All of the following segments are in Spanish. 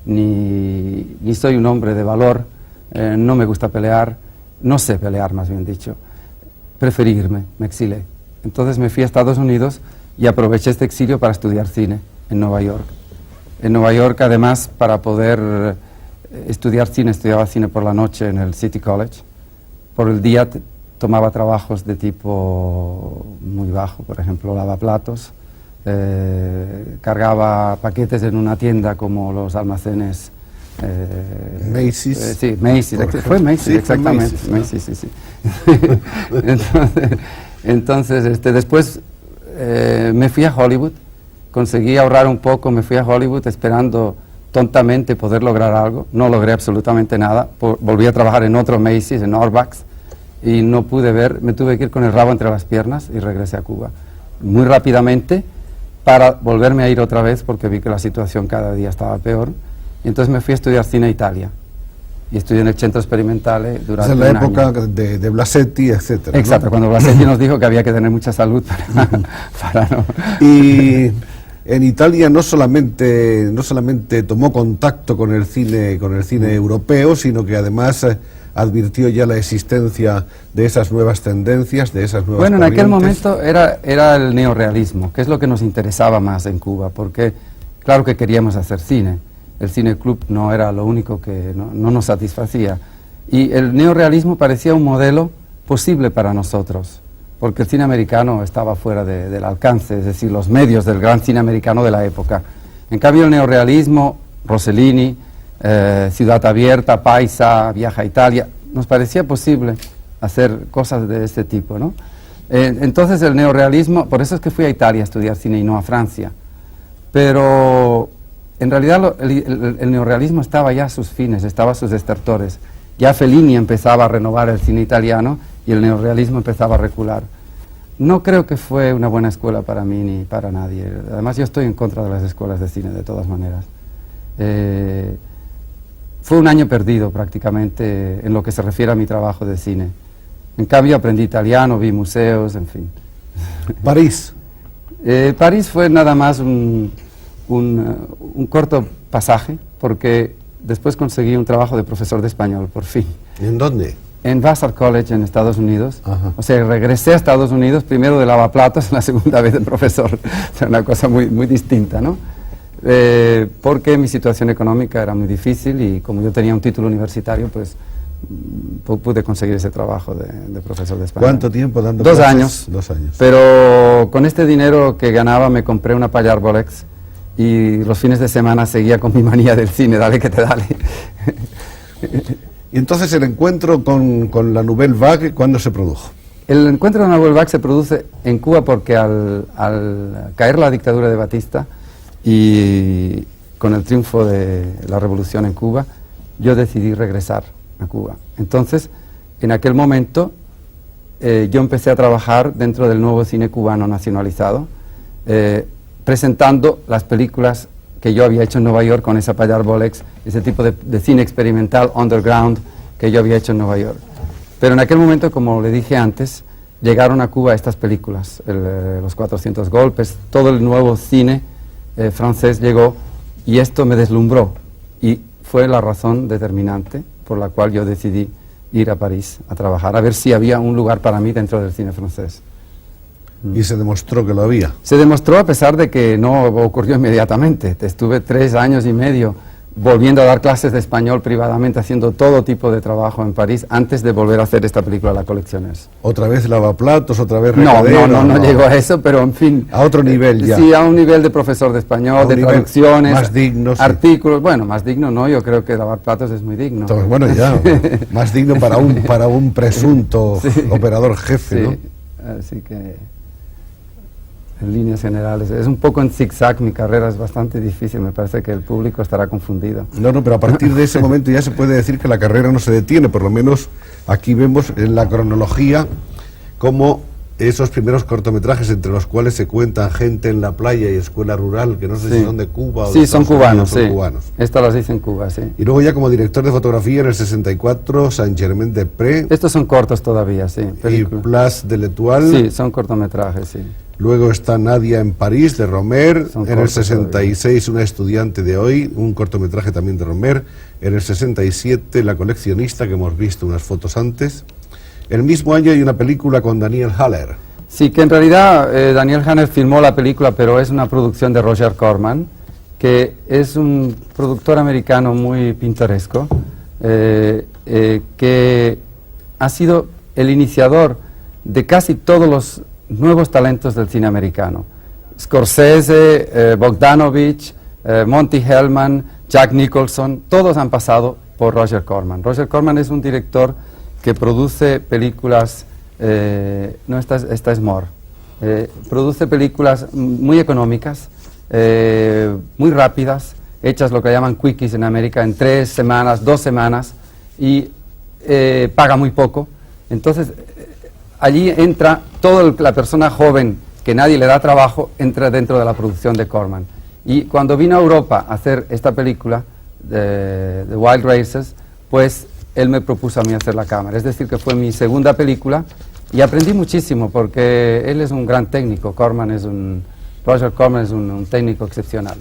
ni soy un hombre de valor, no me gusta pelear, no sé pelear, más bien dicho. Preferí irme, me exilé. Entonces me fui a Estados Unidos y aproveché este exilio para estudiar cine en Nueva York. En Nueva York, además, para poder estudiaba cine por la noche en el City College. Por el día tomaba trabajos de tipo muy bajo, por ejemplo, lavaplatos, cargaba paquetes en una tienda como los almacenes Macy's. Sí, Macy's, fue Macy's, sí, exactamente. Fue Macy's, sí, sí. entonces después me fui a Hollywood, conseguí ahorrar un poco, me fui a Hollywood esperando tontamente poder lograr algo, no logré absolutamente nada, volví a trabajar en otro Macy's, en Orbax, y no pude ver, me tuve que ir con el rabo entre las piernas y regresé a Cuba muy rápidamente para volverme a ir otra vez porque vi que la situación cada día estaba peor, y entonces me fui a estudiar cine a Italia y estudié en el Centro Experimentale durante un año. Es la época de Blasetti, etcétera. Exacto, ¿no? Cuando Blasetti nos dijo que había que tener mucha salud para no... Y en Italia no solamente tomó contacto con el cine europeo, sino que además advirtió ya la existencia de esas nuevas tendencias, de esas nuevas Bueno, en aquel corrientes. momento era el neorrealismo, que es lo que nos interesaba más en Cuba, porque claro que queríamos hacer cine, el cine club no era lo único que no nos satisfacía, y el neorrealismo parecía un modelo posible para nosotros, porque el cine americano estaba fuera del alcance, es decir, los medios del gran cine americano de la época. En cambio, el neorrealismo, Rossellini, Ciudad Abierta, Paisa, Viaja a Italia, nos parecía posible hacer cosas de este tipo, ¿no? Entonces el neorrealismo, por eso es que fui a Italia a estudiar cine y no a Francia, pero en realidad el neorrealismo estaba ya a sus fines, estaba a sus estertores. Ya Fellini empezaba a renovar el cine italiano y el neorrealismo empezaba a recular. No creo que fue una buena escuela para mí ni para nadie. Además, yo estoy en contra de las escuelas de cine, de todas maneras. Fue un año perdido prácticamente en lo que se refiere a mi trabajo de cine. En cambio, aprendí italiano, vi museos, en fin. París. París fue nada más un corto pasaje, porque después conseguí un trabajo de profesor de español, por fin. ¿En dónde? En Vassar College, en Estados Unidos. Ajá. O sea, regresé a Estados Unidos, primero de lavaplatos, la segunda vez de profesor. O sea, una cosa muy, muy distinta, ¿no? Porque mi situación económica era muy difícil y como yo tenía un título universitario, pues pude conseguir ese trabajo de profesor de español. ¿Cuánto tiempo dando 2 clases? años. 2 años. Pero con este dinero que ganaba me compré una Payar Bolex y los fines de semana seguía con mi manía del cine, dale que te dale. Y entonces el encuentro con la Nouvelle Vague, ¿cuándo se produjo? El encuentro de la Nouvelle Vague se produce en Cuba porque al caer la dictadura de Batista y con el triunfo de la revolución en Cuba, yo decidí regresar a Cuba. Entonces, en aquel momento, yo empecé a trabajar dentro del nuevo cine cubano nacionalizado, presentando las películas que yo había hecho en Nueva York con esa Payar Bolex, ese tipo de cine experimental, underground, que yo había hecho en Nueva York. Pero en aquel momento, como le dije antes, llegaron a Cuba estas películas, Los 400 golpes, todo el nuevo cine francés llegó y esto me deslumbró y fue la razón determinante por la cual yo decidí ir a París a trabajar, a ver si había un lugar para mí dentro del cine francés. Y se demostró que lo había. Se demostró a pesar de que no ocurrió inmediatamente. Estuve 3 años y medio volviendo a dar clases de español privadamente, haciendo todo tipo de trabajo en París antes de volver a hacer esta película, La Colecciones. ¿Otra vez lavaplatos, otra vez No recadero? llegó a eso, pero en fin. A otro nivel ya. Sí, a un nivel de profesor de español, de traducciones, más digno, sí. artículos. Bueno, más digno no, yo creo que lavar platos es muy digno. Entonces, bueno, ya, más digno para un presunto operador jefe, sí, ¿no? Así que, en líneas generales, es un poco en zigzag, mi carrera es bastante difícil, me parece que el público estará confundido. No, pero a partir de ese momento ya se puede decir que la carrera no se detiene, por lo menos aquí vemos en la cronología cómo esos primeros cortometrajes entre los cuales se cuentan Gente en la playa y Escuela Rural, que no sé si son de Cuba o de son Estados cubanos, Unidos, sí. cubanos. Estas las hice en Cuba, sí. Y luego ya como director de fotografía en el 64, Saint-Germain-des-Prés. Estos son cortos todavía, sí. Y Place de l'Étoile. Sí, son cortometrajes, sí. Luego está Nadia en París, de Romer. Son En el cortos 66, Una estudiante de hoy, un cortometraje también de Romer. En el 67, La coleccionista, que hemos visto unas fotos antes. El mismo año hay una película con Daniel Haller. Sí, que en realidad Daniel Haller filmó la película, pero es una producción de Roger Corman, que es un productor americano muy pintoresco, que ha sido el iniciador de casi todos los nuevos talentos del cine americano. Scorsese, Bogdanovich, Monty Hellman, Jack Nicholson, todos han pasado por Roger Corman. Roger Corman es un director que produce películas, no, esta es More, produce películas muy económicas, muy rápidas, hechas lo que llaman quickies en América, en 3 semanas, 2 semanas, y paga muy poco. Entonces, allí entra toda la persona joven que nadie le da trabajo, entra dentro de la producción de Corman. Y cuando vino a Europa a hacer esta película, de Wild Races, pues él me propuso a mí hacer la cámara. Es decir, que fue mi segunda película y aprendí muchísimo porque él es un gran técnico. Roger Corman es un técnico excepcional.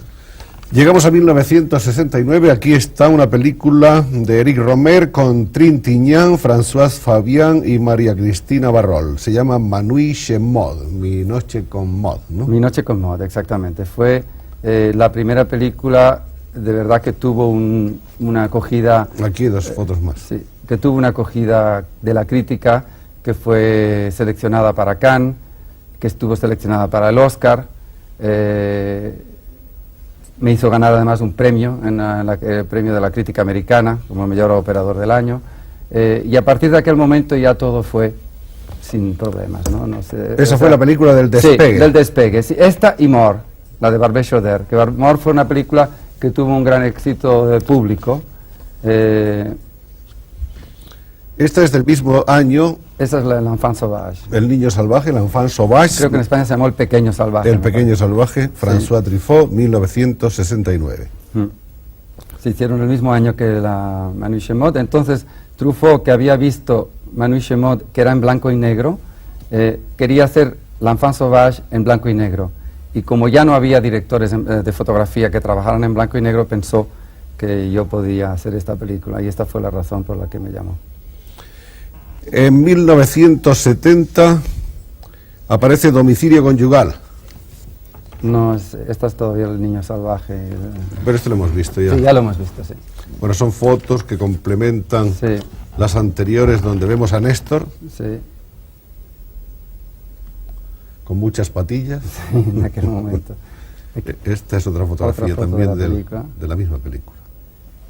Llegamos a 1969, aquí está una película de Eric Romer con Trintignant, Françoise Fabian y María Cristina Barrol. Se llama Ma Nuit chez Maud, Mi noche con Maud, ¿no? Mi noche con Maud, exactamente. Fue la primera película de verdad que tuvo una acogida... Aquí hay 2 fotos más. Sí, que tuvo una acogida de la crítica, que fue seleccionada para Cannes, que estuvo seleccionada para el Oscar. Me hizo ganar además un premio, el premio de la crítica americana, como el mejor operador del año. Y a partir de aquel momento ya todo fue sin problemas, ¿no? No sé, Esa fue la película del despegue. Sí, del despegue. Sí, esta y More, la de Barbet Schroeder, que More fue una película que tuvo un gran éxito de público. Esta es del mismo año. Esa es l'Enfant Sauvage. El niño salvaje, l'Enfant Sauvage. Creo que en España se llamó El pequeño salvaje. El pequeño salvaje, François Truffaut, 1969. Se hicieron el mismo año que la Ma Nuit chez Maud. Entonces, Truffaut, que había visto Ma Nuit chez Maud, que era en blanco y negro, quería hacer l'Enfant Sauvage en blanco y negro. Y como ya no había directores de fotografía que trabajaran en blanco y negro, pensó que yo podía hacer esta película. Y esta fue la razón por la que me llamó. En 1970 aparece Domicilio conyugal. No, esta es todavía El niño salvaje. Pero esto lo hemos visto ya. Sí, ya lo hemos visto, sí. Bueno, son fotos que complementan Sí, las anteriores donde vemos a Néstor sí, con muchas patillas. en aquel momento. Esta es otra fotografía Otra foto también de la película. de la misma película.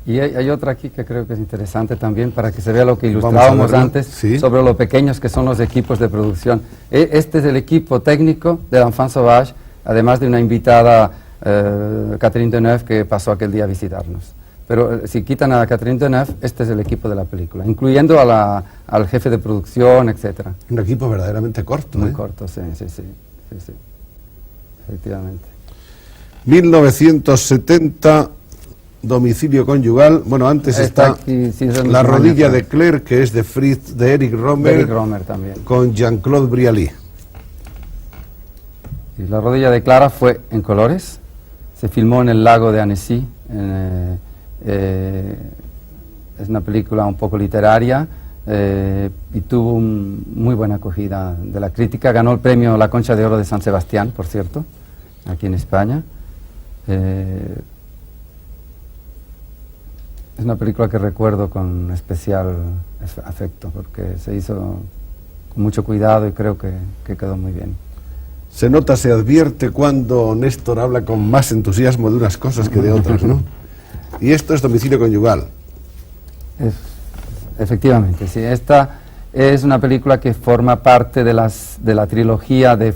Y hay otra aquí que creo que es interesante también para que se vea lo que Vamos a ilustrábamos verlo. antes Sí. sobre lo pequeños que son los equipos de producción. Este es el equipo técnico de l'Enfant Sauvage, además de una invitada, Catherine Deneuve, que pasó aquel día a visitarnos. Pero si quitan a Catherine Deneuve, este es el equipo de la película, incluyendo al jefe de producción, etcétera. Un equipo verdaderamente corto. Muy ¿eh? corto, sí, efectivamente. 1970, Domicilio conyugal. Bueno, antes está aquí, sí, es el La mismo rodilla año, de Claire, que es de Fritz, de Eric Romer, Eric Romer también. con Jean-Claude Brialy. Y La rodilla de Clara fue en colores, se filmó en el lago de Annecy, es una película un poco literaria y tuvo muy buena acogida de la crítica, ganó el premio La Concha de Oro de San Sebastián, por cierto, aquí en España. Es una película que recuerdo con especial afecto, porque se hizo con mucho cuidado y creo que quedó muy bien. Se nota, se advierte cuando Néstor habla con más entusiasmo de unas cosas que de otras, ¿no? Y esto es Domicilio conyugal. Efectivamente, sí. Esta es una película que forma parte de la trilogía de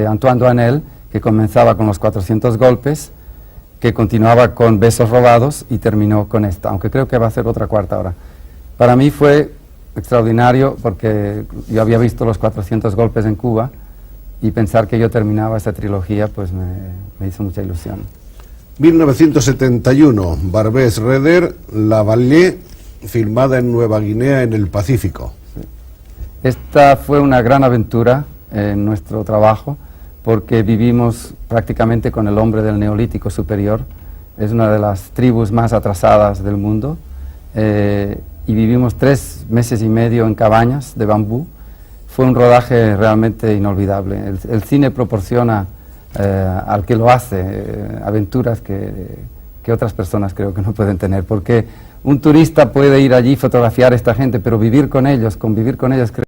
Antoine Doinel, que comenzaba con Los 400 golpes, que continuaba con Besos robados y terminó con esta, aunque creo que va a ser otra cuarta ahora. Para mí fue extraordinario porque yo había visto Los 400 golpes en Cuba y pensar que yo terminaba esta trilogía pues me hizo mucha ilusión. 1971, Barbet Schroeder, La Vallée, filmada en Nueva Guinea, en el Pacífico. Sí. Esta fue una gran aventura en nuestro trabajo porque vivimos prácticamente con el hombre del Neolítico superior. Es una de las tribus más atrasadas del mundo, y vivimos 3 meses y medio en cabañas de bambú. Fue un rodaje realmente inolvidable. El cine proporciona al que lo hace aventuras que otras personas creo que no pueden tener, porque un turista puede ir allí, fotografiar a esta gente, pero vivir con ellos, convivir con ellos, creo